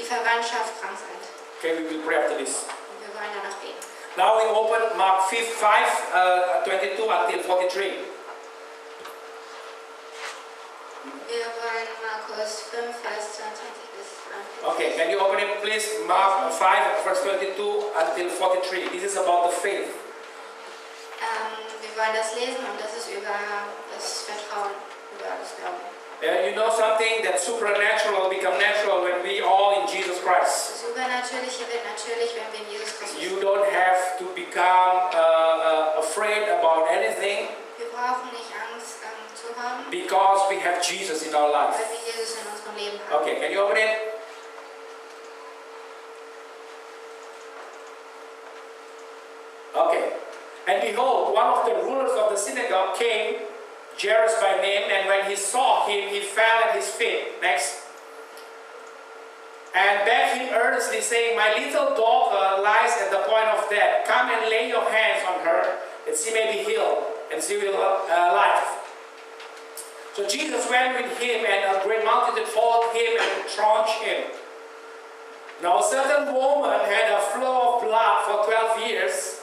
Verwandtschaft krank sind. Okay, we will pray after this. Und wir wollen danach beten. Now we open Mark 5, 22 until 43. Wir wollen Markus 5, Vers 22 bis 43. Okay, can you open it please? Mark 5, verse 22 until 43. This is about the faith. Wir wollen das lesen und das ist über das Vertrauen, über das Glauben. You know something that supernatural become natural when we all in Jesus Christ. Das Übernatürliche wird natürlich, wenn wir in Jesus Christus You sind. don't have to become afraid about anything Wir brauchen nicht Angst zu haben, because we have Jesus in our life. weil wir Jesus in unserem Leben haben. Okay, can you open it? Okay. And behold, one of the rulers of the synagogue came, Jairus by name, and when he saw him, he fell at his feet. Next. And begged him earnestly, saying, My little daughter lies at the point of death. Come and lay your hands on her, that she may be healed, and she will live. So Jesus went with him, and a great multitude followed him and thronged him. Now a certain woman had a flow of blood for 12 years,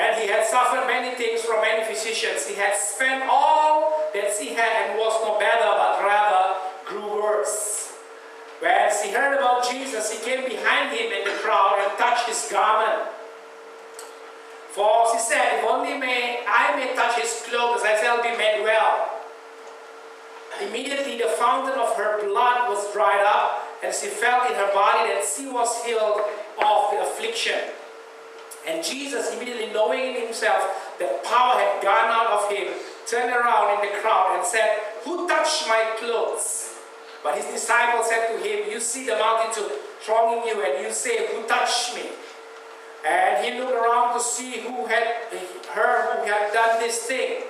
and he had suffered many things from many physicians. He had spent all that she had and was no better, but rather grew worse. When she heard about Jesus, she came behind him in the crowd and touched his garment. For she said, If only I may touch his clothes, I shall be made well. Immediately the fountain of her blood was dried up, and she felt in her body that she was healed of the affliction. And Jesus, immediately knowing in himself that power had gone out of him, turned around in the crowd and said, Who touched my clothes? But his disciples said to him, You see the multitude thronging you, and you say, Who touched me? And he looked around to see who had done this thing.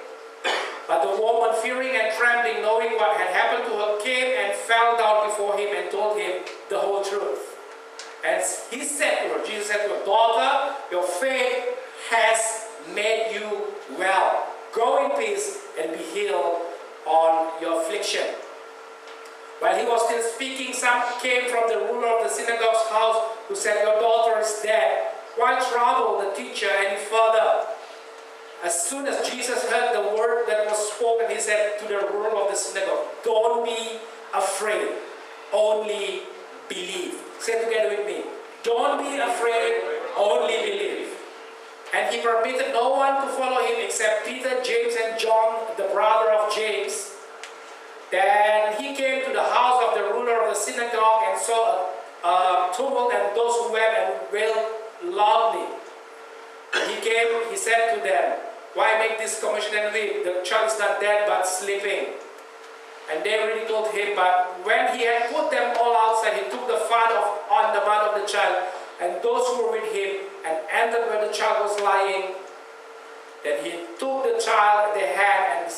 But the woman, fearing and trembling, knowing what had happened to her, came and fell down before him and told him the whole truth. And he said to her, Jesus said to her, Daughter, your faith has made you well. Go in peace and be healed on your affliction. While he was still speaking, some came from the ruler of the synagogue's house who said, Your daughter is dead. Why trouble the teacher any further? As soon as Jesus heard the word that was spoken, he said to the ruler of the synagogue, Don't be afraid, only believe. Say it together with me. Don't be afraid, only believe. And he permitted no one to follow him except Peter, James, and John, the brother of James. Then he came to the house of the ruler of the synagogue and saw a tumult and those who wept and wailed loudly. He said to them, Why make this commotion and weep? The child is not dead but sleeping. And they ridiculed him, but when he had put them all outside, he took the fan on the mouth of the child and those who were with him and entered where the child was lying. Then he took the child at the hand and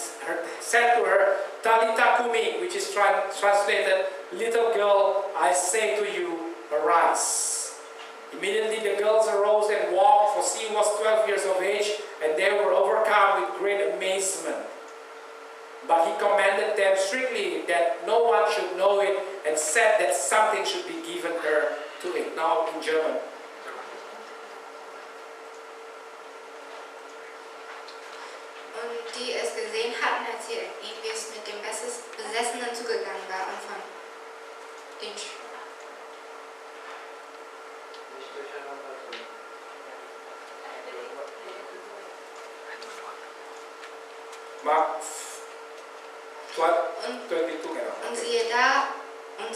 said to her, Talitha kumi, which is translated, Little girl, I say to you, arise. Immediately the girls arose and walked, for she was 12 years of age, and they were overcome with great amazement. But he commanded them strictly that no one should know it, and said that something should be given her to it. Now in German. Und die es gesehen hatten, erzählten ihm, wie es mit dem Besessenen zugegangen war und von den Mark 22, genau. Und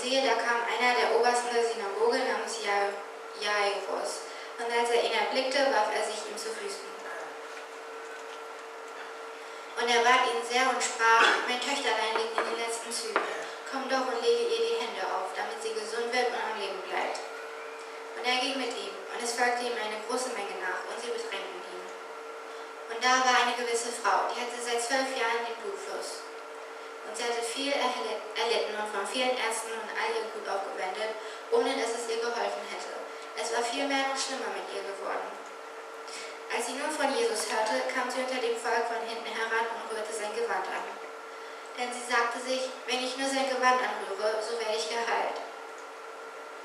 siehe, da kam einer der Obersten der Synagoge namens Jairus. Und als er ihn erblickte, warf er sich ihm zu Füßen. Und er bat ihn sehr und sprach, Mein Töchterlein liegt in den letzten Zügen. Komm doch und lege ihr die Hände auf, damit sie gesund wird und am Leben bleibt. Und er ging mit ihm, und es folgte ihm eine große Menge nach, und sie bedrängten ihn. Und da war eine gewisse Frau, die hatte seit 12 Jahren den Blutfluss. Und sie hatte viel erlitten und von vielen Ärzten und all ihr Gut aufgewendet, ohne dass es ihr geholfen hätte. Es war vielmehr noch schlimmer mit ihr geworden. Als sie nun von Jesus hörte, kam sie unter dem Volk von hinten heran und rührte sein Gewand an. Denn sie sagte sich, wenn ich nur sein Gewand anrühre, so werde ich geheilt.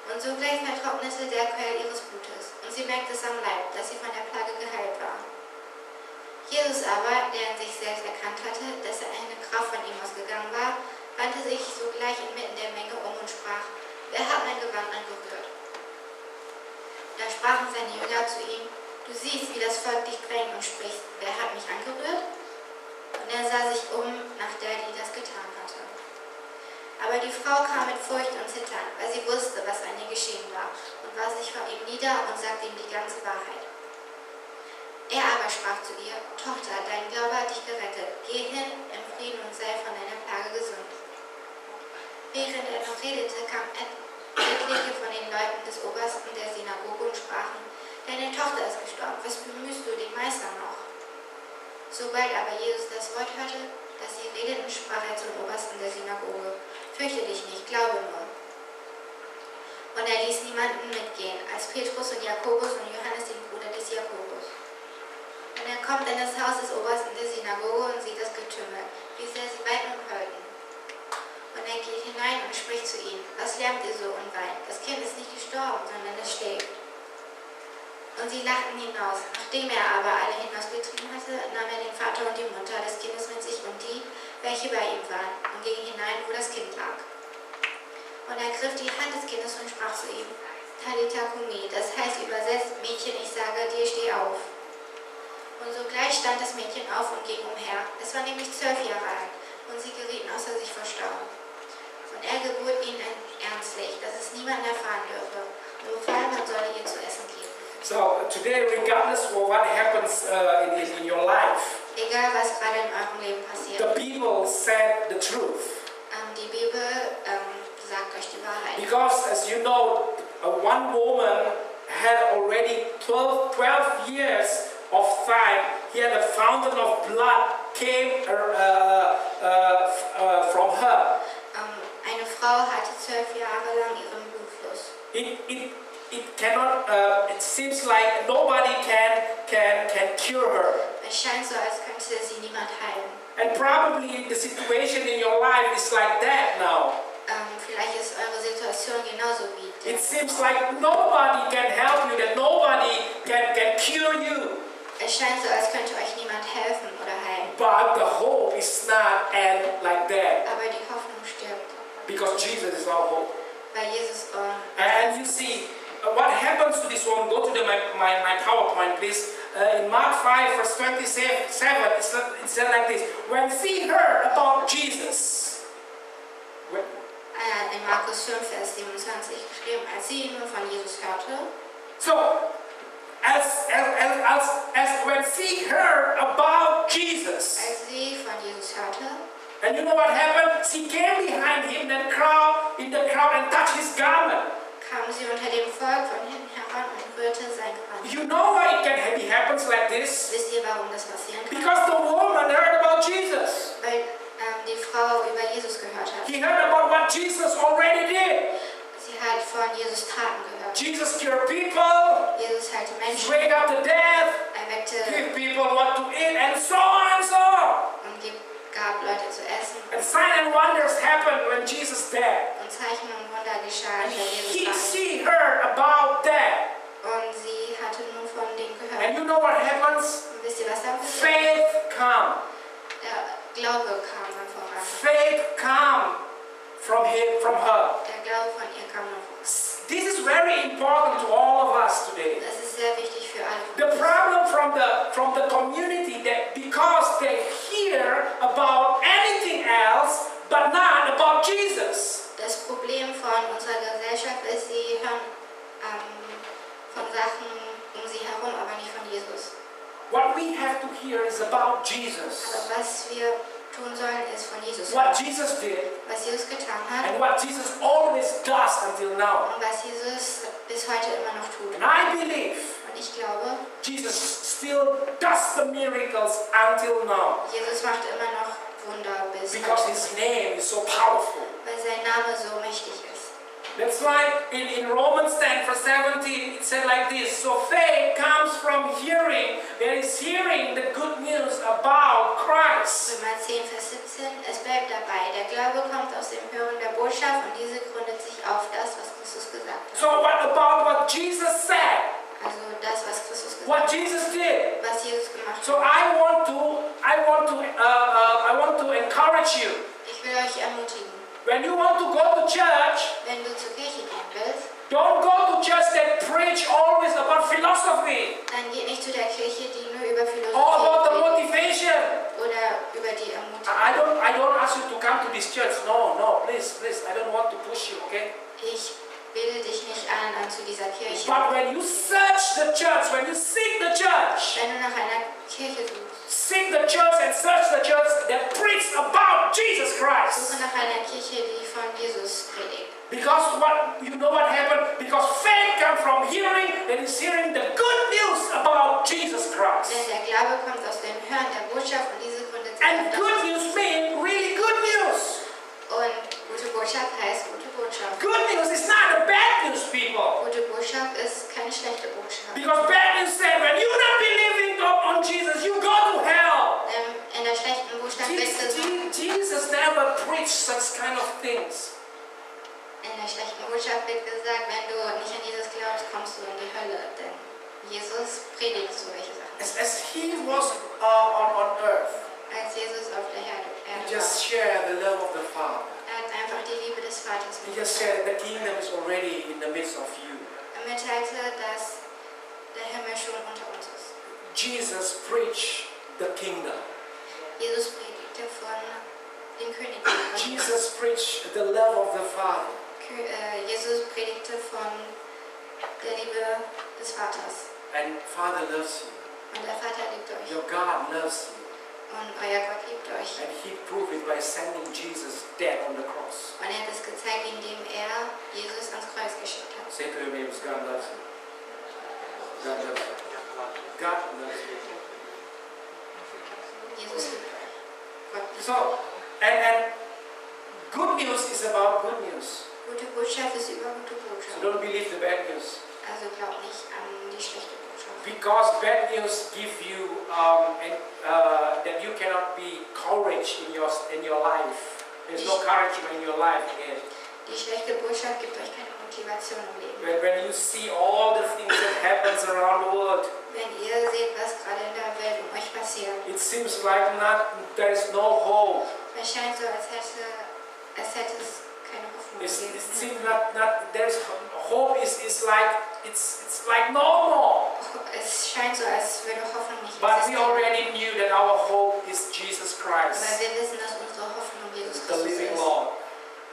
Und sogleich vertrocknete der Quell ihres Blutes, und sie merkte es am Leib, dass sie von der Plage geheilt war. Jesus aber, der in sich selbst erkannt hatte, dass eine Kraft von ihm ausgegangen war, wandte sich sogleich inmitten der Menge um und sprach: Wer hat mein Gewand angerührt? Da sprachen seine Jünger zu ihm: Du siehst, wie das Volk dich drängt und sprichst: Wer hat mich angerührt? Und er sah sich um nach der, die das getan hatte. Aber die Frau kam mit Furcht und Zittern, weil sie wusste, was an ihr geschehen war, und warf sich vor ihm nieder und sagte ihm die ganze Wahrheit. Er aber sprach zu ihr: Tochter, dein Glaube hat dich gerettet. Geh hin im Frieden und sei von deiner Plage gesund. Während er noch redete, kamen etliche von den Leuten des Obersten der Synagoge und sprachen: Deine Tochter ist gestorben, was bemühst du den Meister noch? Sobald aber Jesus das Wort hörte, das sie redeten, sprach er zum Obersten der Synagoge: Fürchte dich nicht, glaube nur. Und er ließ niemanden mitgehen, als Petrus und Jakobus und Johannes, den Bruder des Jakobus. Und er kommt in das Haus des Obersten der Synagoge und sieht das Getümmel, wie sehr sie weinen und heulten. Und er geht hinein und spricht zu ihnen: Was lärmt ihr so und weint? Das Kind ist nicht gestorben, sondern es schläft. Und sie lachten hinaus. Nachdem er aber alle hinausgetrieben hatte, nahm er den Vater und die Mutter des Kindes mit sich und die, welche bei ihm waren, und ging hinein, wo das Kind lag. Und er griff die Hand des Kindes und sprach zu ihm: Talita Kumi, das heißt übersetzt: Mädchen, ich sage dir, steh auf. Und sogleich stand das Mädchen auf und ging umher. Es war nämlich 12 Jahre alt, und sie gerieten außer sich vor Staunen. Und er gebot ihnen ernstlich, dass es niemand erfahren dürfe, und befahl, man solle ihr zu essen geben. So today, regardless of what happens in your life, Egal, was gerade in eurem Leben passiert, the people said the truth. die Bibel sagt euch die Wahrheit. Because as you know, one woman had already 12 years of time. Here the fountain of blood came from her. Eine Frau hatte 12 Jahre lang ihren Blutfluss. It cannot. It seems like nobody can cure her. Es scheint so, als könnte sie niemand heilen. And probably the situation in your life is like that now. Vielleicht ist eure Situation genauso wie die. It seems like nobody can help you, that nobody can cure you. Es scheint so, als könnte euch niemand helfen oder heilen. But the hope is not end like that. Aber die Hoffnung stirbt, Because Jesus is our hope. weil Jesus And you see, what happens to this woman? Go to my PowerPoint, please. In Mark 5, verse 27, it said like this. When she heard about Jesus, in Markus 5, Vers 27 geschrieben, als sie nun von Jesus hörte. so as when she heard about Jesus, Als sie von Jesus hörte, and you know what happened? She came behind him in the crowd and touched his garment. kam sie unter dem Volk von hinten heran und rührte sein Gewand. You know why it happens like this? Wisst ihr, warum das passieren kann? Because the woman heard about Jesus. Weil die Frau über Jesus gehört hat. He heard about what Jesus already did. Sie hat von Jesus Taten gehört. Jesus cured people, Jesus heilte Menschen, wake up the dead, erweckte give people what to eat, and so on and so on. und gab Leute zu essen. And signs and wonders happened when Jesus died. Und Zeichen und Wunder geschahen, And wenn Jesus war. she heard about that. Und sie hatte nun von dem gehört. And you know what happens? Und wisst ihr, was da passiert? Faith come. Der Glaube kam dann voran. Faith come from her. Der Glaube von ihr kam noch voran. This is very important to all of us today. Das ist sehr wichtig für alle. The problem from the community that because they hear about anything else but not about Jesus. Das Problem von unserer Gesellschaft ist, sie hören von Sachen um sie herum, aber nicht von Jesus. What we have to hear is about Aber Jesus. was wir tun sollen, ist von Jesus What hören. Jesus did Was Jesus getan hat and what Jesus always does until now. und was Jesus bis heute immer noch tut. And I believe Und ich glaube, Jesus still does the miracles until now Jesus macht immer noch Wunder bis because heute, his name is so powerful. weil sein Name so mächtig ist. That's why in Romans 10 verse 17 it said like this. So faith comes from hearing. There is hearing the good news about Christ. Römer 10, Vers 17, es bleibt dabei. Der Glaube kommt aus dem Hören der Botschaft und diese gründet sich auf das, was Christus gesagt hat. So what Jesus said, Also das, was Christus gesagt what hat, Jesus did. was Jesus gemacht So hat. I want to encourage you. Ich will euch ermutigen, When you want to go to church, wenn du zur Kirche gehen willst, don't go to church that preach always about philosophy dann geht nicht zu der Kirche, die nur über or about the Philosophie motivation. redet oder über die Ermutigung. I don't ask you to come to this church. No, please. I don't want to push you, okay? Ich wähle dich nicht an zu dieser Kirche. But when you search the church, when you seek the church, Wenn du nach einer Kirche suchst, seek the church and search the church that preach about Jesus Christ. suche nach einer Kirche, die von Jesus predigt. Because what happened? Because faith comes from hearing, and is hearing the good news about Jesus Christ. Denn der Glaube kommt aus dem Hören der Botschaft und diese gründet sich And auf good news means really good news. Und gute Botschaft heißt gute Botschaft. Good news is not the bad news, people. Gute Botschaft ist keine schlechte Botschaft. Because bad news said when you're not believing on Jesus, you go to hell. In der schlechten Botschaft wird gesagt, Jesus never preached such kind of things. in der schlechten Botschaft wird gesagt, wenn du nicht an Jesus glaubst, kommst du in die Hölle. Denn Jesus predigt solche Sachen. As he was on earth, Als Jesus auf der Erde he war, just shared the love of the Father. er hat einfach die Liebe des Vaters He just mitgeteilt. said the kingdom is already in the midst of you. Er mitteilte, dass der Himmel schon unter uns ist. Jesus preached the kingdom. Jesus predigte von dem Königreich. Jesus preached the love of the Father. Jesus predigte von der Liebe des Vaters. And Father loves you. Und der Vater liebt euch. Your God loves you. Und euer Gott liebt euch. And he proved it by sending Jesus dead on the cross. Und er hat es gezeigt, indem er Jesus ans Kreuz geschickt hat. Say to your neighbors, God loves you. God loves you. God loves you. Jesus liebt euch. Gott liebt euch. So, and good news is about good news. Gute Botschaft ist über gute So Botschaft. don't believe the bad news. Also glaubt nicht an die schlechte Botschaft. Because bad news give you that you cannot be courage in your life. There's no courage in your life again. Die schlechte Botschaft gibt euch keine Motivation im Leben. When you see all the things that happens around the world, Wenn ihr seht, was gerade in der Welt um euch passiert, it seems like there is no hope. es scheint so, als hätte es keine Hoffnung It gegeben. seems there's hope is like it's like no more. Es scheint so, als würde Hoffnung nicht But we existieren. already knew that our hope is Jesus Aber Christ, wir wissen, dass unsere Hoffnung Jesus the Christus living ist, Lord.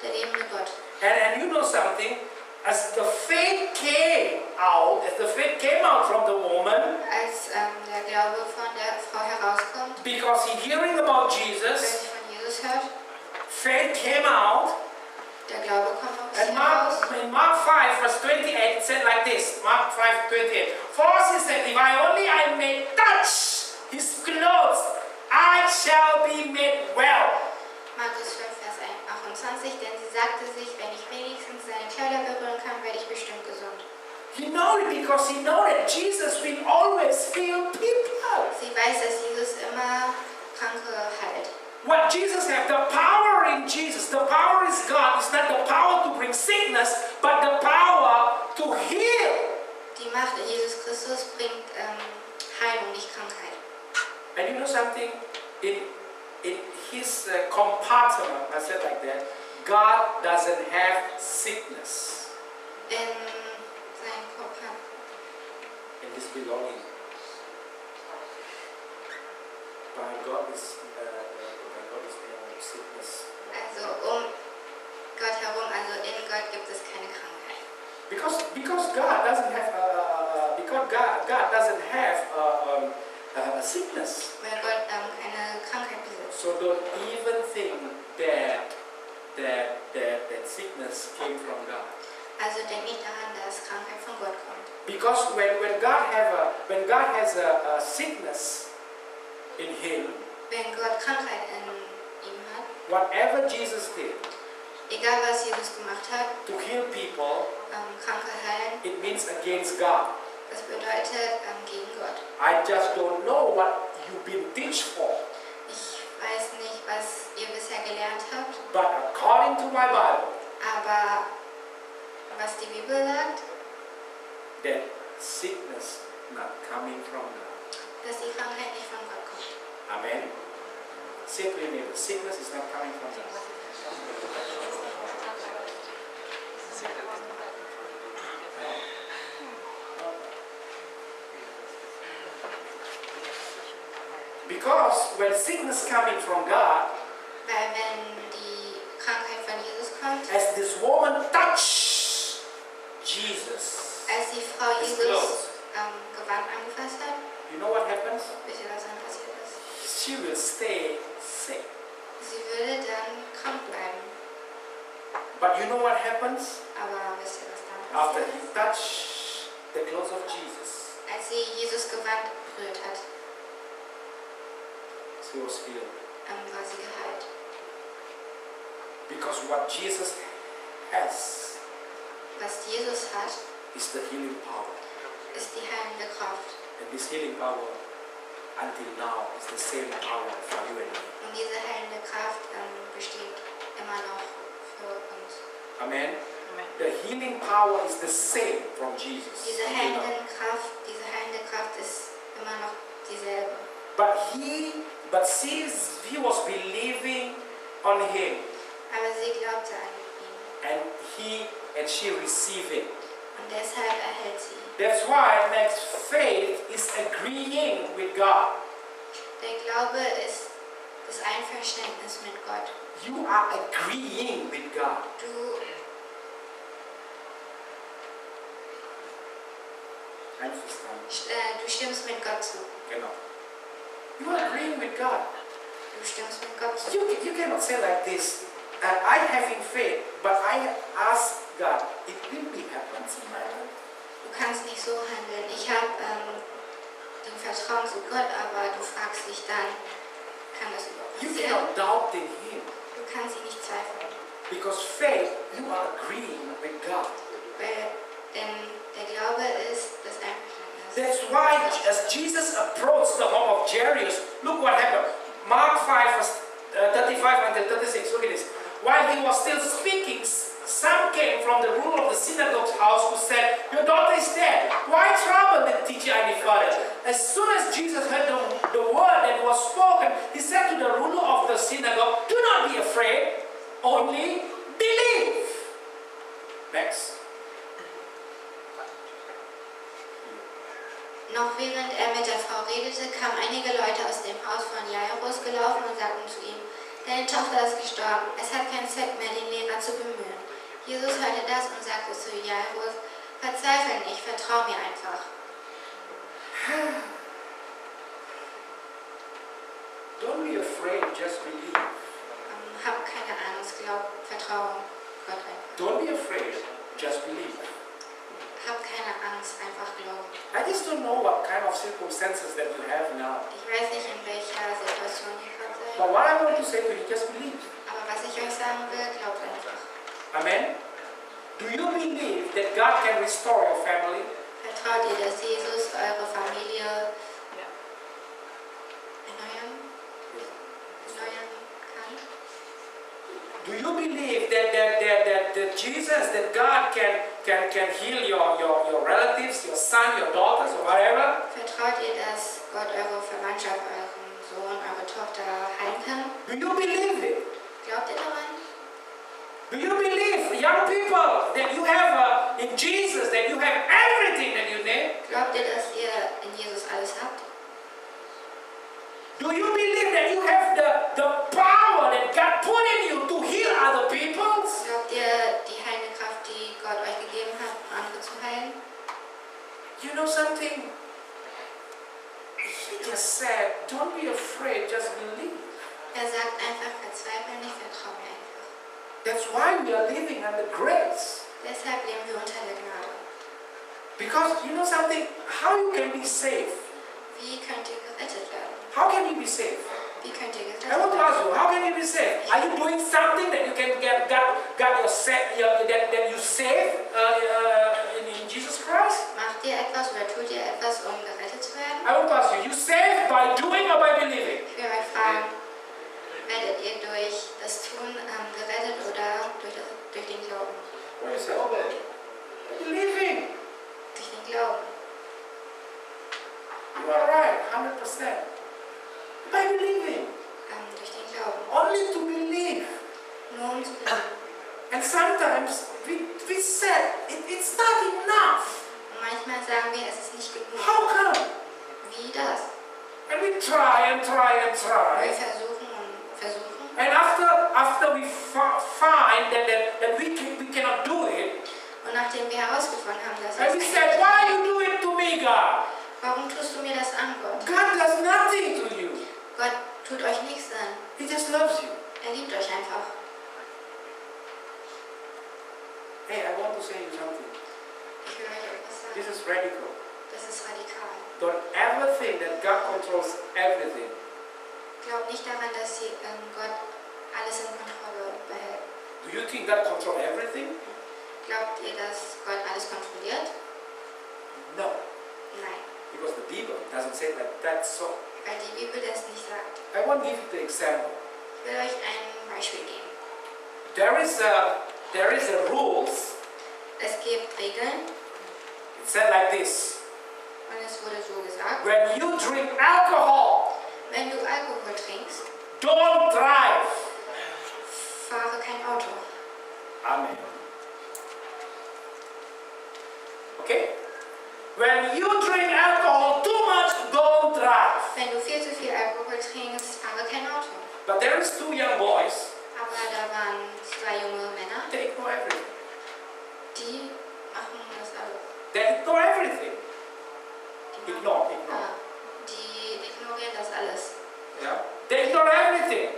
der lebende Gott. And you know something? As the faith came out from the woman, Als der Glaube von der Frau herauskommt, because he hearing about wenn Jesus, sie von Jesus hört, faith came out. der Glaube kommt aus And ihr heraus. in Mark 5, verse 28, it said like this. Mark 5, 28. For she said, if I may touch his clothes, I shall be made well. Markus 5, Vers 28, denn sie sagte sich, wenn ich wenigstens seine Kleider berühren kann, werde ich bestimmt gesund. He know it because he know that Jesus will always heal people. Sie weiß, dass Jesus immer Kranke heilt. What Jesus have, the power in Jesus, the power is God. It's not the power to bring sickness, but the power to heal. Die Macht in Jesus Christus bringt Heilung, nicht Krankheit. And you know something? In his compartment, I said like that, God doesn't have sickness In seinem Körper. in his belonging. By God is no sickness. Also Gott herum, also in Gott gibt es keine Krankheit. Because God doesn't have God doesn't have a sickness. Weil Gott keine Krankheit besitzt. So don't even think that sickness came from God. Also denk nicht daran, dass Krankheit von Gott kommt. Because when God has a sickness in him, Wenn Gott Krankheit in ihm hat, whatever Jesus did egal was Jesus gemacht hat, to heal people, Kranke heilen, it means against God. das bedeutet gegen Gott. I just don't know what you've been teach for, Ich weiß nicht, was ihr bisher gelernt habt, but according to my Bible, aber was die Bibel sagt, that sickness not coming from God. dass die Krankheit nicht von Gott kommt. Amen. Say to your neighbor, sickness is not coming from God. Because when sickness coming from God, Weil wenn die Krankheit von Jesus kommt, as this woman touched Jesus, als die Frau his Jesus clothes, Gewand angefasst hat, you know what happens? wisst ihr, was dann passiert ist? She will stay sick. Sie würde dann krank bleiben. But you know what happens? Aber wisst ihr, was dann After passiert he ist? touched the clothes of Jesus, Als sie Jesus Gewand berührt hat, she was healed. war sie geheilt. Because what Jesus has Was Jesus hat, is the healing power. ist die heilende Kraft. And this healing power, until now, is the same power for you and me. Und diese heilende Kraft besteht immer noch für uns. Amen? The healing power is the same from Jesus. Diese until now. heilende Kraft ist immer noch dieselbe. But since he was believing on him, Aber sie glaubte an ihn. and she received it. Und deshalb erhält sie. That's why next faith is agreeing with God. Der Glaube ist das Einverständnis mit Gott. You are agreeing with God. Du Einverstanden. du stimmst mit Gott zu. Genau. You are agreeing with God. Du stimmst mit Gott zu. You cannot say like this. I having faith, but I ask God, it will be happens in my life. Du kannst nicht so handeln. Ich habe den Vertrauen zu Gott, aber du fragst dich dann, kann das überhaupt You passieren? cannot doubt in Him. Du kannst ihn nicht zweifeln. Because faith, you are agreeing with God. Denn der Glaube ist das Einverständnis. That's why as Jesus approached the home of Jairus, look what happened. Mark 5, verse 35 until 36. Look at this. While he was still speaking, some came from the ruler of the synagogue's house who said, "Your daughter is dead. Why trouble the teacher any further?" As soon as Jesus heard the word that was spoken, he said to the ruler of the synagogue, "Do not be afraid, only believe." Next. Noch während er mit der Frau redete, kamen einige Leute aus dem Haus von Jairus gelaufen und sagten zu ihm, deine Tochter ist gestorben, es hat keinen Zweck mehr, den Lehrer zu bemühen. Jesus hörte das und sagte zu Jairus, verzweifle nicht, vertrau mir einfach. Don't be afraid, just believe. Hab keine Angst, vertraue Gott einfach. Don't be afraid, just believe. Hab keine Angst, einfach glauben. I just don't know what kind of circumstances that you have now. Ich weiß nicht, in welcher Situation ihr gerade seid, But what I want to say to you, just believe. aber was ich euch sagen will, glaubt einfach. Amen? Do you believe that God can restore your family? Vertraut ihr, dass Jesus eure Familie erneuern kann? Do you believe that Jesus, that God can heal your relatives, your son, your daughters, or whatever? Vertraut ihr, dass Gott eure Verwandtschaft, euren Sohn, eure Tochter heilen kann? Do you believe it? Glaubt ihr daran? Do you believe, young people, that you have in Jesus, that you have everything that you need? Glaubt ihr, dass ihr in Jesus alles habt? Do you believe that you have the power that God put in you to heal other people? Glaubt ihr die heilende Kraft, die Gott euch gegeben hat, andere zu heilen? You know something? He just said, don't be afraid, just believe. Er sagt einfach, verzweifle nicht, vertrau mir einfach. That's why we are living under grace. Deshalb leben wir unter der Gnade. Because you know something? How you can be saved? Wie könnt ihr gerettet werden? How can you be saved? Wie könnt ihr gerettet I want to ask werden? you, how can you be saved? Are you doing something that you can get that you save in Jesus Christ? Macht ihr etwas oder tut ihr etwas, um gerettet zu werden? I want to ask you, you save by doing or by believing? Ich will euch fragen, werdet ihr durch das Tun gerettet oder durch den Glauben? What do you say? Believing. Durch den Glauben. And sometimes we said, it's not enough. Und manchmal sagen wir, es ist nicht genug. How come? Wie das? And we try and try and Wir try. versuchen und versuchen. And after we find that we cannot do it, Und nachdem wir herausgefunden haben, dass and we es said, why you do it to me, God? warum tust du mir das an, Gott? God does nothing to you. Gott tut euch nichts an. He just loves you. Er liebt euch einfach. Hey, I want to say you something. Ich will euch etwas sagen. This is radical. Das ist radikal. Don't ever think that God controls everything. Glaubt nicht daran, dass Gott alles in Kontrolle behält. Do you think God controls everything? Glaubt ihr, dass Gott alles kontrolliert? No, Nein, because the Bible doesn't say like that. So weil die Bibel das nicht sagt. I want to give you the example. Ich will euch ein Beispiel geben. There is a rules. Es gibt Regeln It said like this. und es wurde so gesagt, When you drink alcohol, wenn du Alkohol trinkst, don't drive. fahre kein Auto. Amen. Okay? When you drink alcohol too much, don't drive. Wenn du viel zu viel Alkohol trinkst, fahre kein Auto. But there is two young boys. Aber da waren zwei junge Männer, They ignore everything. die machen das alles. They ignore everything. Die Ignore. Die ignorieren das alles. Yeah. They ignore everything.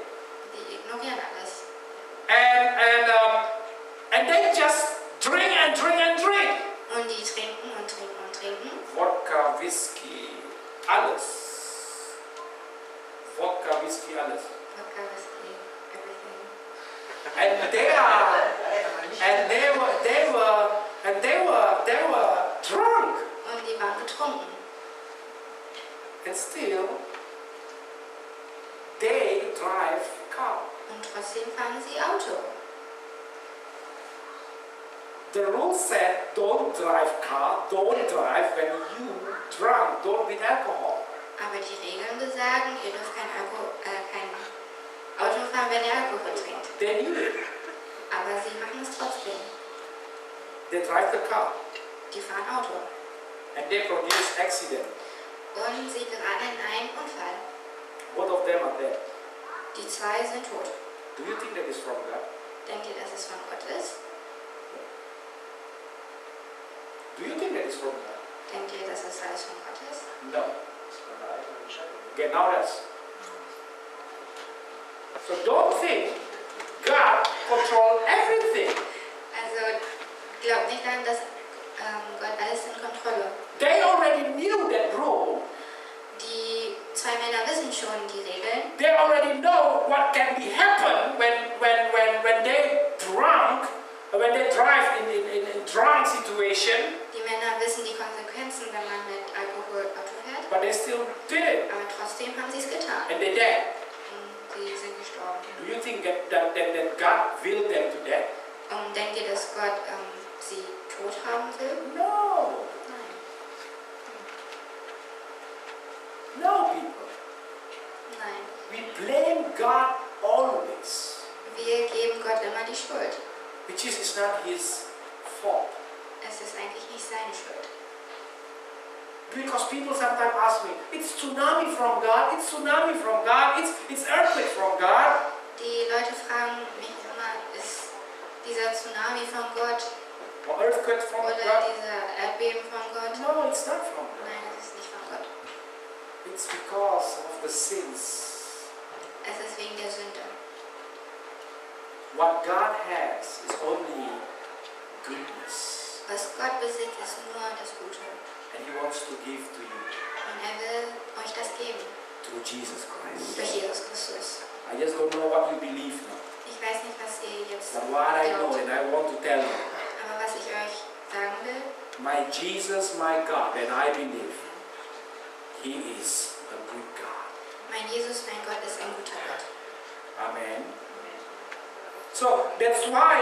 Die ignorieren alles. And they just drink and drink and drink. Und die trinken und trinken und trinken. Vodka, Whisky, alles. Vodka, Whisky, alles. Vodka, Whisky, everything. And they were drunk. Und die waren betrunken. And still, they drive car. Und trotzdem fahren sie Auto. The rule said, don't drive car, don't drive when you drunk, don't with alcohol. Aber die Regeln besagen, ihr dürft kein Auto fahren, wenn ihr Alkohol trinkt. They knew it. Aber sie machen es trotzdem. They drive the car Die fahren Auto. and they produce accident. Und sie geraten in einen Unfall. Both of them are dead. Die zwei sind tot. Do you think that is from God? Denkt ihr, dass es von Gott ist? Do you think that is from God? Denkt ihr, dass es alles von Gott ist? No. Genau das. So don't think God controls everything. Also glaubt nicht daran, dass Gott alles in Kontrolle. They already knew that rule. Die zwei Männer wissen schon die Regeln. They already know what can be happen when they drunk, when they drive in drunk situation. Die Männer wissen die Konsequenzen, wenn man mit Alkohol Auto fährt. But they still did it, Aber trotzdem haben sie es getan. and they died. Und sie sind gestorben. Do you think that God willed them to death? Und denkt ihr, dass Gott sie tot haben will? No, Nein. no, people. Nein. We blame God always, Wir geben Gott immer die Schuld. which is not His fault. Es ist eigentlich nicht seine Schuld. Because people sometimes ask me, it's tsunami from God, it's tsunami from God, it's earthquake from God. Die Leute fragen mich immer, ist dieser Tsunami von Gott Or earthquake from oder God. dieser Erdbeben von Gott? No, it's not from God. Nein, es ist nicht von Gott. It's because of the sins. Es ist wegen der Sünde. What God has is only goodness. Was Gott besitzt, ist nur das Gute. And He wants to give to you Und er will euch das geben. through Jesus Christ. Durch Jesus Christus. I just don't know what you believe now. Ich weiß nicht, was ihr jetzt But what I know glaubt. and I want to tell you, Aber was ich euch sagen will, my Jesus, my God, and I believe He is a good God. mein Jesus, mein Gott, ist ein guter Gott. Amen. So that's why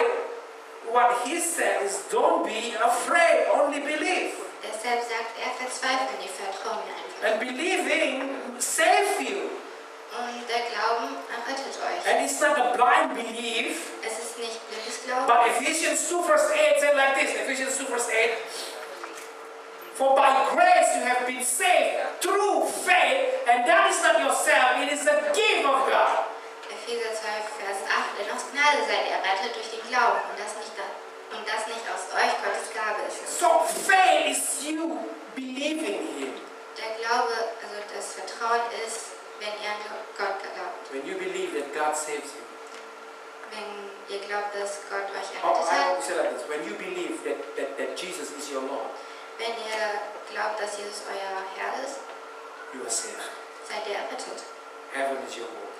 what He said is don't be afraid, only believe. Deshalb sagt er, verzweifle nicht, vertraue mir einfach. And believing save you. Und der Glauben errettet euch. And it's not a blind belief. Es ist nicht blindes Glauben. But Ephesians 2 verse 8 said like this, Ephesians 2 verse 8, for by grace you have been saved through faith, and that is not yourself, it is a gift of God. Epheser 12, Vers 8. Denn aus Gnade seid ihr errettet durch den Glauben und das nicht aus euch, Gottes Gabe ist es. So faith is you believing Him. Der Glaube, also das Vertrauen ist, wenn ihr an Gott glaubt. When you believe that God saves you. Wenn ihr glaubt, dass Gott euch Oh, errettet I hat. want to say like this. When you believe that Jesus is your Lord, Wenn ihr glaubt, dass Jesus euer Herr ist, you are saved. seid ihr errettet. Heaven is your home.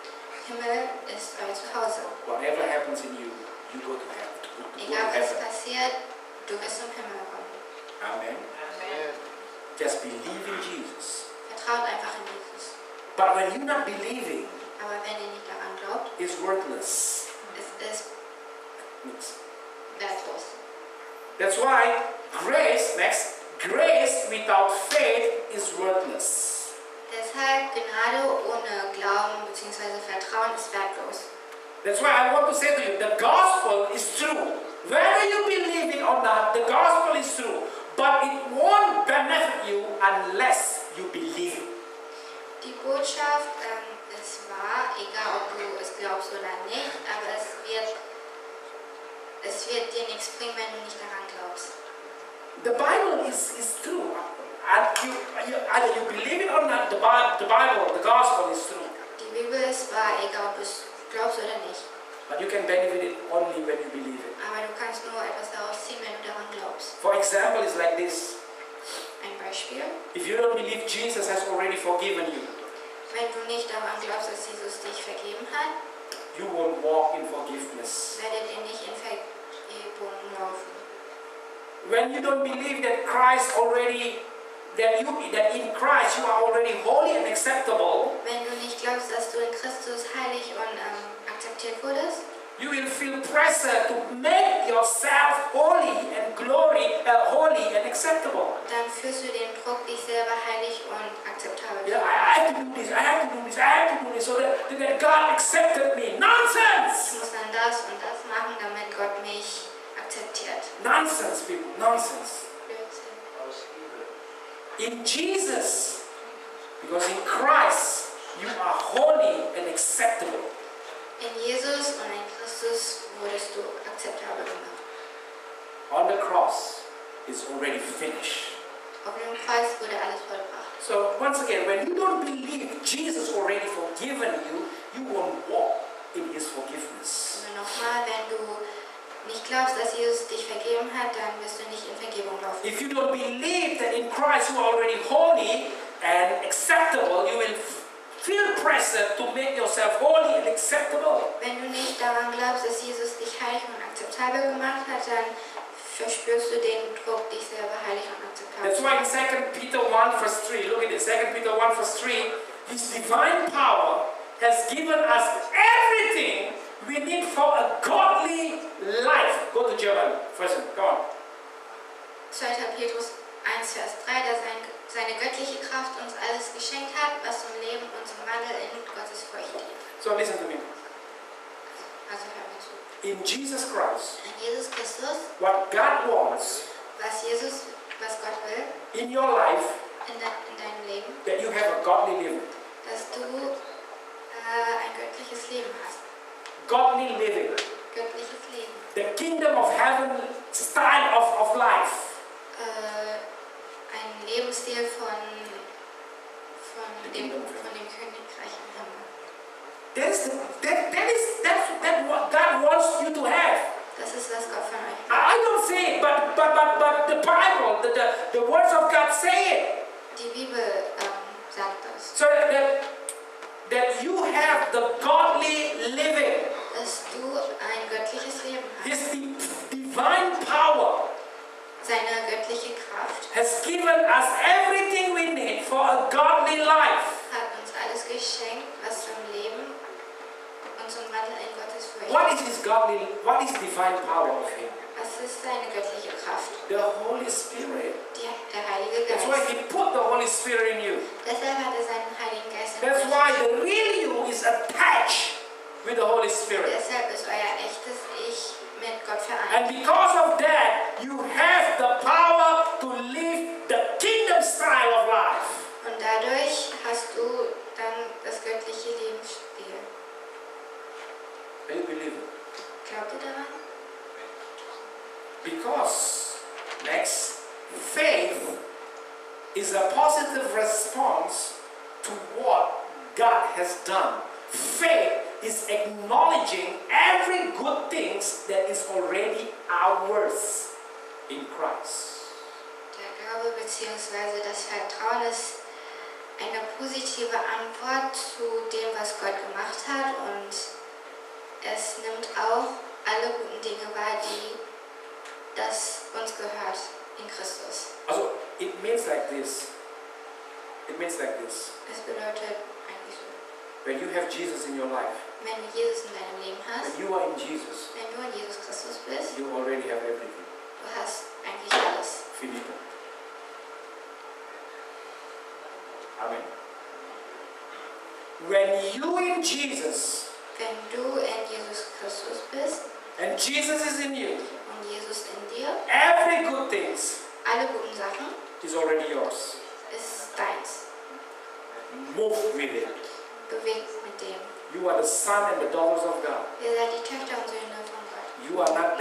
Himmel ist euer Zuhause. Whatever happens in you, you go to heaven. Egal was passiert, du wirst zum Himmel kommen. Amen. Just believe in Jesus. Vertraut einfach in Jesus. But when you're not believing, Aber wenn ihr nicht daran glaubt, it's worthless. ist es It's- wertlos. That's why grace without faith is worthless. Deshalb Gnade ohne Glauben bzw. Vertrauen ist wertlos. That's why I want to say to you, the gospel is true. Whether you believe it or not, the gospel is true. But it won't benefit you unless you believe it. Die Botschaft ist wahr, egal ob du es glaubst oder nicht, aber es wird dir nichts bringen, wenn du nicht daran glaubst. The Bible is true. Either you believe it or not, the Bible, the gospel is true. Die Bibel ist wahr, egal ob du es glaubst oder nicht. But you can benefit it only when you believe it. Aber du kannst nur etwas daraus ziehen, wenn du daran glaubst. For example, it's like this. Ein Beispiel. If you don't believe Jesus has already forgiven you, Wenn du nicht daran glaubst, dass Jesus dich vergeben hat, you won't walk in forgiveness. werdet ihr nicht in Vergebung laufen. When you don't believe that in Christ you are already holy and acceptable, Wenn du nicht glaubst, dass du in Christus heilig und akzeptiert wurdest, you will feel pressure to make yourself holy and acceptable. dann fühlst du den Druck, dich selber heilig und akzeptabel zu Yeah, machen. I have to do this, I have to do this, I have to do this, so that God accepted me. Ich Nonsense! muss dann das und das machen, damit Gott mich akzeptiert. Nonsense, people, nonsense. Blödsinn. In Jesus, because in Christ, you are holy and acceptable. In Jesus und in Christus wurdest du akzeptabel gemacht. On the cross, it's already finished. Auf dem Kreuz wurde alles vollbracht. So once again, when you don't believe Jesus already forgiven you, you won't walk in His forgiveness. Und nochmal, wenn du nicht glaubst, dass Jesus dich vergeben hat, dann wirst du nicht in Vergebung laufen. If you don't believe that in Christ you are already holy and acceptable, you will feel pressure to make yourself holy and acceptable. Wenn du nicht daran glaubst, dass Jesus dich heilig und akzeptabel gemacht hat, dann verspürst du den Druck, dich selber heilig und akzeptabel That's zu why in machen. 2 Peter 1 verse 3, look at this, 2 Peter 1 verse 3, His divine power has given us everything we need for a godly life. Go to German version, go on. 2. Petrus 1, Vers 3, dass seine göttliche Kraft uns alles geschenkt hat, was zum Leben und zum Wandel in Gottes Furcht dient. So listen to me. Also hör mir zu. In Jesus Christ, In Jesus Christus, what God wants was Gott will, in your life, in deinem Leben, that you have a godly living. dass du ein göttliches Leben hast. Godly living. Göttliches Leben. The kingdom of heaven style of life. Ein Lebensstil von dem Königreich im Himmel. That's what God wants you to have. Das ist, was Gott von euch will. I don't say it, but the Bible, the words of God say it. Die Bibel sagt das. So that you have the godly living. Dass du ein göttliches Leben hast. His divine power Seine göttliche Kraft has given us everything we need for a godly life. hat uns alles geschenkt, was zum Leben und zum Wandel in Gottes Furcht. What is divine power of Him? Was ist seine göttliche Kraft? The Holy Spirit. Der Heilige That's why Geist. He put the Holy Spirit in you. Deshalb hat seinen Heiligen Geist in That's euch. why the real you is attached with the Holy Spirit. Deshalb ist euer echtes Ich mit Gott vereint. And because of that, you have the power to live the kingdom style of life. Und dadurch hast du dann das göttliche Lebensstil. Do you believe it? Glaubt ihr daran? Because, next, faith is a positive response to what God has done. Faith is acknowledging every good things that is already ours in Christ. Der Glaube bzw. das Vertrauen ist eine positive Antwort zu dem, was Gott gemacht hat, und es nimmt auch alle guten Dinge wahr, die das uns gehört in Christus. Also, it means like this. It means like this. Es bedeutet eigentlich so, When you have Jesus in your life, wenn du Jesus in deinem Leben hast, when you are in Jesus, wenn du in Jesus Christus bist, you already have everything. du hast eigentlich alles. Finito. Amen. When you in Jesus Wenn du in Jesus Christus bist and Jesus is in you, und Jesus in dir, every good things alle guten Sachen is already yours. ist deins. Move with it. Bewegt mit dem. You are the son and the daughters of God. Ihr seid die Töchter und Söhne von Gott. You are not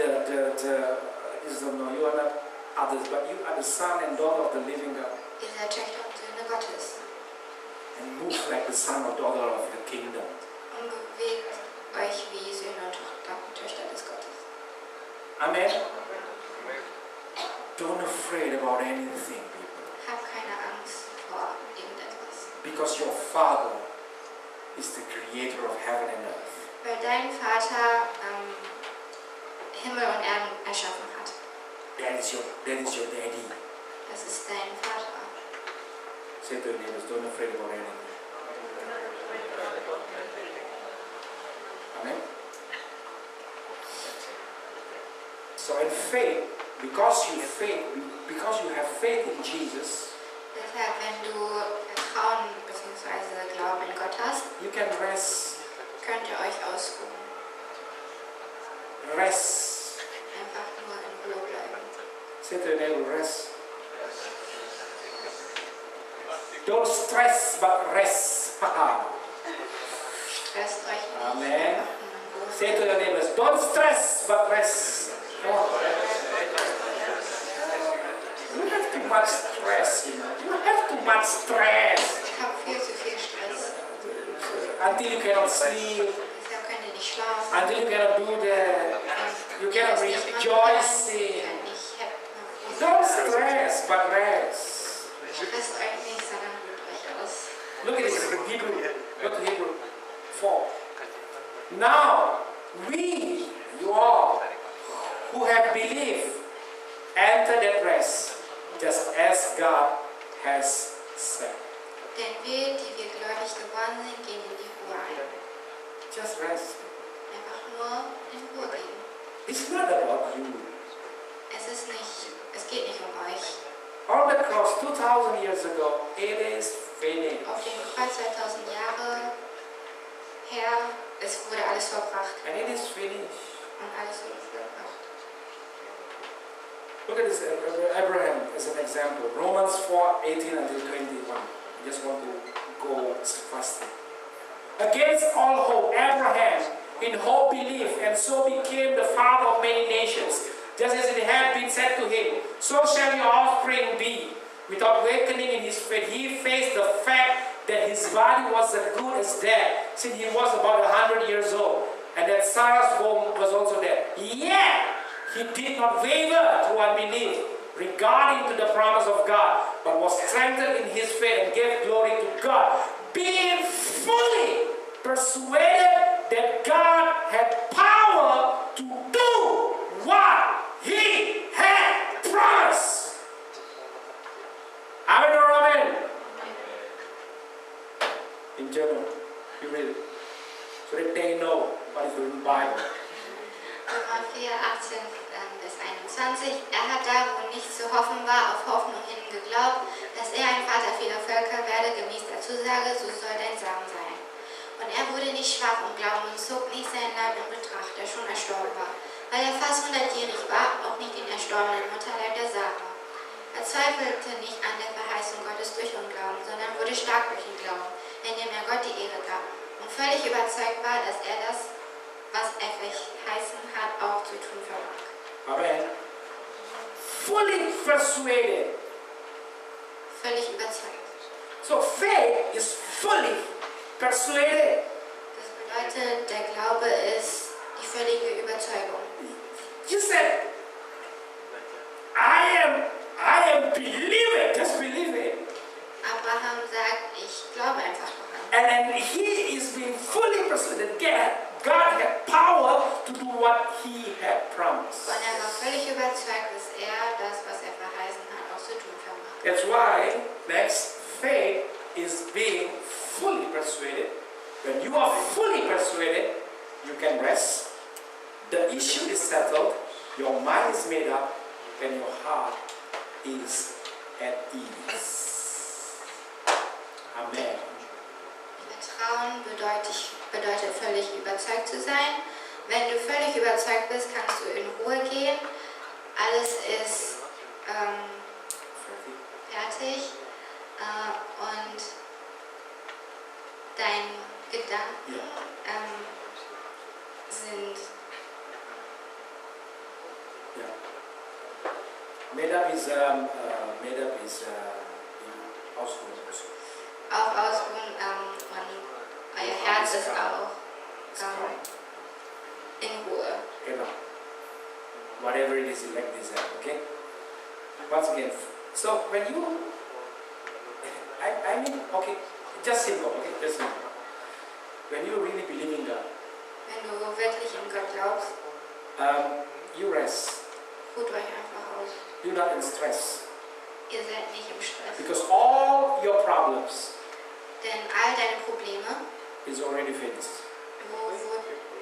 you are not others, but you are the son and daughter of the living God. Ihr seid Töchter und Söhne Gottes. And move like the son or daughter of the kingdom. Und bewegt euch wie Söhne und Töchter des Gottes. Amen. Don't afraid about anything, people. Habt keine Angst vor irgendetwas. Because your Father is the creator of heaven and earth. Weil dein Vater Himmel und Erden erschaffen hat. That is your daddy. Das ist dein Vater. Say to your neighbors, don't afraid about anything. Amen. So in faith, because you have faith in Jesus, Deshalb, wenn du Vertrauen bzw. Glauben in Gott hast, you can rest. könnt ihr euch ausruhen. Rest. Einfach nur in Ruhe bleiben. Say to your neighbor, rest. Don't stress, but rest. Stresst euch nicht. Amen. Einfach nur in Ruhe. Say to your neighbors, don't stress, but rest. Oh. You have too much stress, you know. You have too much stress. Ich habe viel zu viel Stress. Until you cannot sleep, Deshalb könnt ihr nicht schlafen. until you cannot do you cannot rejoice. Don't stress, but rest. Stresst euch nicht, sondern ruht euch aus. Look at this, Hebrew. Look at Hebrew 4. Now, you all, who have believed, enter that rest, just as God has said. Denn wir, die wir gläubig geworden sind, gehen in die Ruhe ein. Just rest. Einfach nur in Ruhe gehen. It's not about you. Es geht nicht um euch. On the cross 2000 years ago, it is finished. Auf dem Kreuz 2000 Jahre her, es wurde alles vollbracht. And it is finished. Und alles wurde vollbracht. Look at this, Abraham as an example. Romans 4:18 until 21. I just want to go faster. Against all hope, Abraham in hope believed, and so became the father of many nations. Just as it had been said to him, so shall your offspring be. Without weakening in his faith, he faced the fact that his body was as good as dead, since he was about 100 years old, and that Sarah's womb was also dead. Yet he did not waver through unbelief regarding to the promise of God, but was strengthened in his faith and gave glory to God, being fully persuaded that God had power to do what he had promised. Amen or amen? In German, you read it, so that they know what is in the Bible. Römer 4, 18 bis 21. Er hat da, wo nichts zu hoffen war, auf Hoffnung hin geglaubt, dass er ein Vater vieler Völker werde, gemäß der Zusage, so soll dein Samen sein. Und er wurde nicht schwach im Glauben und zog nicht sein Leib in Betracht, der schon erstorben war, weil er fast 100-jährig war, auch nicht den erstorbenen Mutterleib der Sarah. Er zweifelte nicht an der Verheißung Gottes durch Unglauben, sondern wurde stark durch den Glauben, indem er Gott die Ehre gab und völlig überzeugt war, dass er das, was er verheißen hat, auch zu tun vermag. Amen. Fully persuaded. Völlig überzeugt. So faith is fully persuaded. Das bedeutet, der Glaube ist die völlige Überzeugung. You said, I am believing, just believe it. Abraham sagt, ich glaube einfach daran. And he is being fully persuaded that God had power to do what he had promised. Und er war völlig überzeugt, dass er das, was er verheißen hat, auch zu tun vermag. That's why next faith is being fully persuaded. When you are fully persuaded, you can rest. The issue is settled. Your mind is made up, and your heart is at ease. Amen. Vertrauen bedeutet völlig überzeugt zu sein. Wenn du völlig überzeugt bist, kannst du in Ruhe gehen. Alles ist fertig und deine Gedanken sind Made up is Ausruhen. auch ausruhen und euer Herz ist auch in Ruhe. Genau. Whatever it is, you like this, okay? Once again, so when you, I mean, okay, just simple, okay, just simple. When you really believe in God, Wenn du wirklich in Gott glaubst, you rest. ruht euch einfach aus. You're not in stress. Ihr seid nicht im Stress. Because all your problems Denn all deine Probleme is already finished.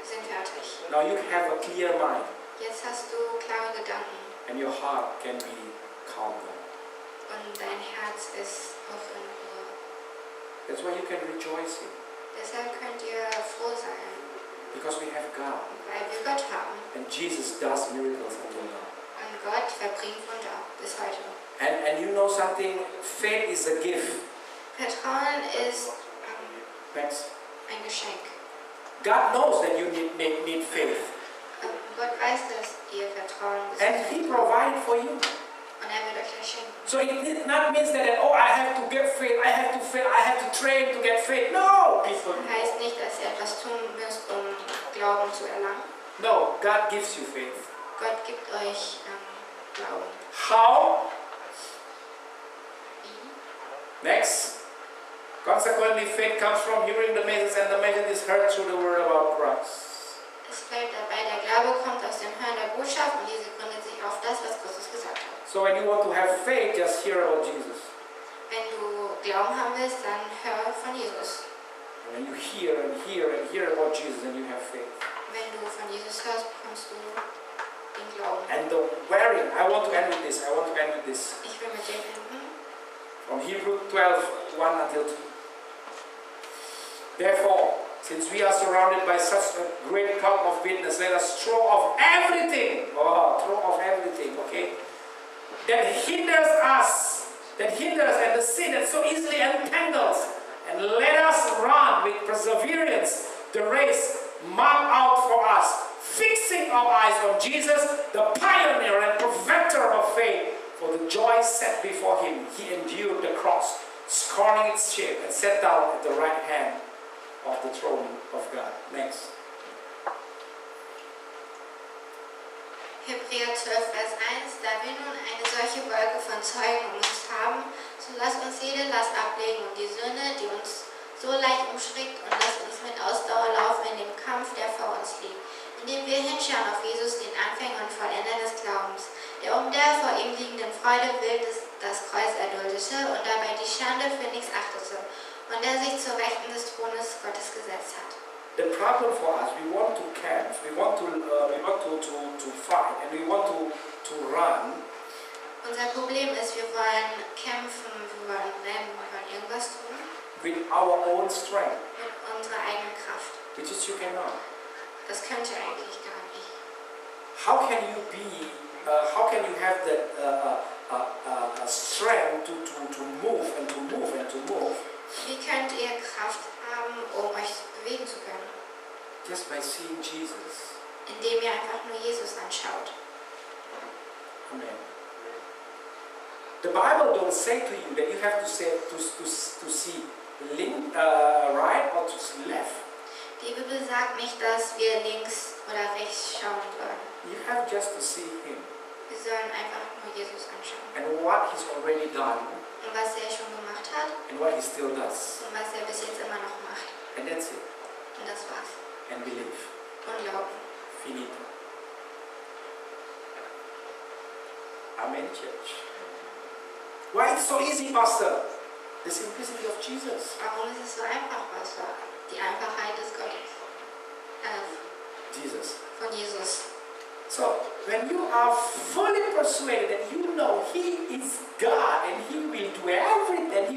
sind fertig. Now you have a clear mind Jetzt hast du klare Gedanken and your heart can be calm down. und dein Herz ist auch in Ruhe. That's why you can rejoice in. Deshalb könnt ihr froh sein, Because we have God. weil wir Gott haben. And Jesus does miracles until now. Und Gott verbringt Wunder bis heute. And you know something, faith is a gift. Vertrauen ist Thanks. ein Geschenk. God knows that you need faith. Gott weiß, dass ihr Vertrauen And besitzt. He provided for you. Und er wird euch das schenken. So it not means that, oh, I have to get faith, I have to train to get faith. No, people. Heißt nicht, dass ihr etwas tun müsst, um Glauben zu erlangen. No, God gives you faith. Gott gibt euch Glauben. How? Wie? Next. Consequently, faith comes from hearing the message, and the message is heard through the word about Christ. Es fällt dabei, der Glaube kommt aus dem Hören der Botschaft und diese gründet sich auf das, was Christus gesagt hat. So when you want to have faith, just hear about Jesus. Wenn du Glauben haben willst, dann hör von Jesus. And when you hear and hear and hear about Jesus, then you have faith. Wenn du von Jesus hörst, bekommst du den Glauben. And the wearing, I want to end with this. Ich will mit dem enden. From Hebrews 12, 1 until 2. Therefore, since we are surrounded by such a great cloud of witnesses, let us throw off everything. Okay? That hinders us, and the sin that so easily entangles. And let us run with perseverance the race marked out for us, fixing our eyes on Jesus, the pioneer and perfecter of faith. For the joy set before him, he endured the cross, scorning its shame, and sat down at the right hand of the throne of God. Next. Hebräer 12, Vers 1. Da wir nun eine solche Wolke von Zeugen um uns haben, so lasst uns jede Last ablegen und die Sünde, die uns so leicht umschrickt, und lasst uns mit Ausdauer laufen in dem Kampf, der vor uns liegt, indem wir hinschauen auf Jesus, den Anfänger und Vollender des Glaubens, der um der vor ihm liegenden Freude willen das Kreuz erduldete und dabei die Schande für nichts achtete und der sich zur Rechten des Thrones Gottes gesetzt hat. The problem for us, we want to camp, we want to fight, and we want to run. Unser Problem ist, wir wollen kämpfen, wir wollen rennen, wir wollen irgendwas tun With our own strength, mit unserer eigenen Kraft. which is you cannot. Das könnt ihr eigentlich gar nicht. how can you have the strength to move and to move and to move? Wie könnt ihr Kraft haben, um euch bewegen zu können? Just by seeing Jesus. Indem ihr einfach nur Jesus anschaut. Amen. The Bible don't say to you that you have to see right or to see left. Die Bibel sagt nicht, dass wir links oder rechts schauen sollen. You have just to see Him Wir sollen einfach nur Jesus anschauen. and what He's already done Und was er schon gemacht hat and what He still does, und was er bis jetzt immer noch macht. and that's it. Und das war's. And believe. Und glauben. Finito. Amen, church. Why it's so easy, Pastor? The simplicity of Jesus. Warum ist es so einfach, Pastor? Die Einfachheit des Gottes. Jesus. Von Jesus. So, when you are fully persuaded that you know He is God and He will do everything,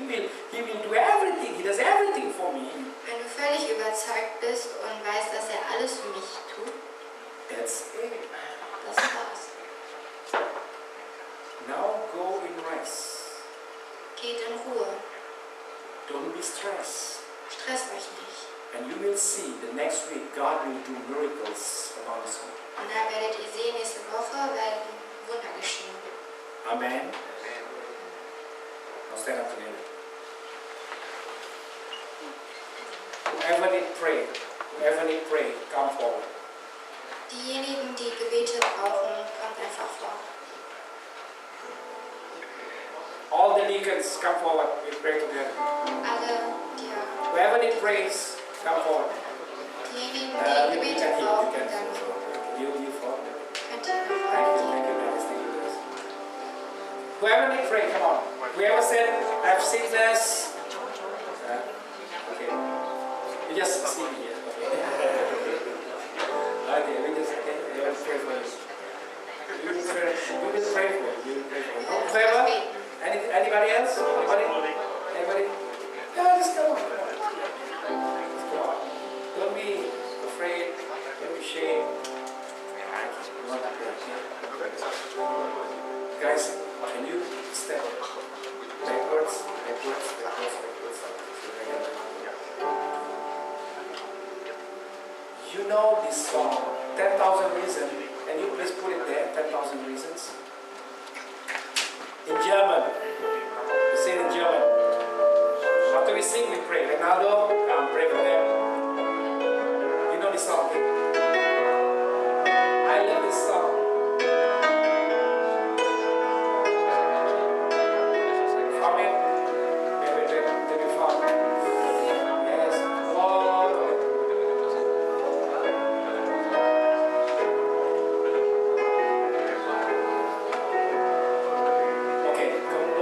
He will do everything, He does everything for me. Wenn du völlig überzeugt bist und weißt, dass er alles für mich tut, That's it. das war's. Now go in rest. Geht in Ruhe. Don't be stressed. Stresst euch nicht. And you will see the next week God will do miracles among us all. Und dann werdet ihr sehen, nächste Woche werden Wunder geschehen. Amen. Now stand up together. Whoever need pray, come forward. Diejenigen, die Gebete brauchen, kommt einfach vor. All the deacons, come forward. We pray together. Alle, die Whoever need praise, come forward. diejenigen, You die Gebete can brauchen, you dann you forward. könnt ihr nach Thank vorne you, gehen. guys. Thank you, guys. Whoever need pray, come on. Whoever said, I have sickness. Okay. You just see me here. Okay, we just pray for you. We will pray for you. Whoever? Anybody else? Anybody? Yeah, just come on. Just go on. Don't be afraid. Don't be ashamed. Guys, can you step backwards? You know this song, 10,000 Reasons. Can you please put it there, 10,000 Reasons? In German. We say it in German. After we sing, we pray. Ronaldo, come pray for them. You know this song? I love this song. From it, wait, you found it. Yes, Lord. Okay, come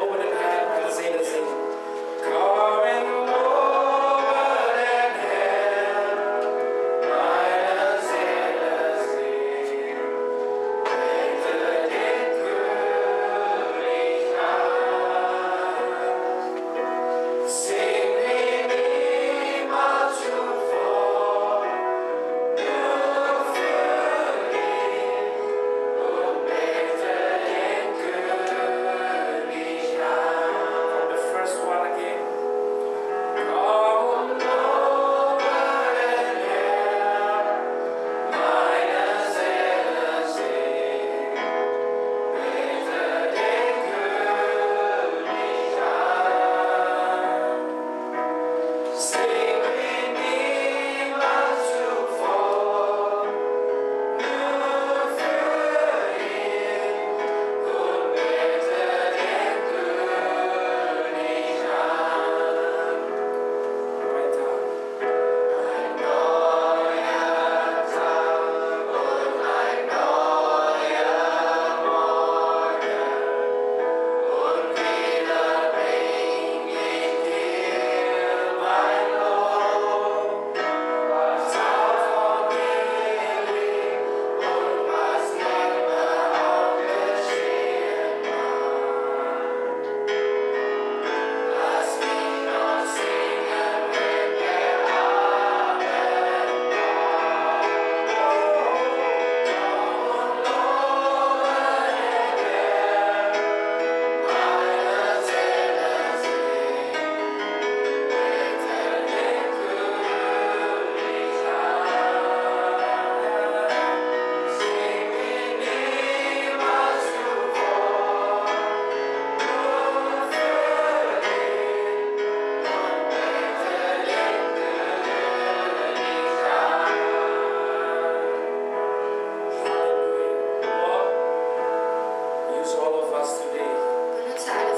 use all of us today. Benutze alle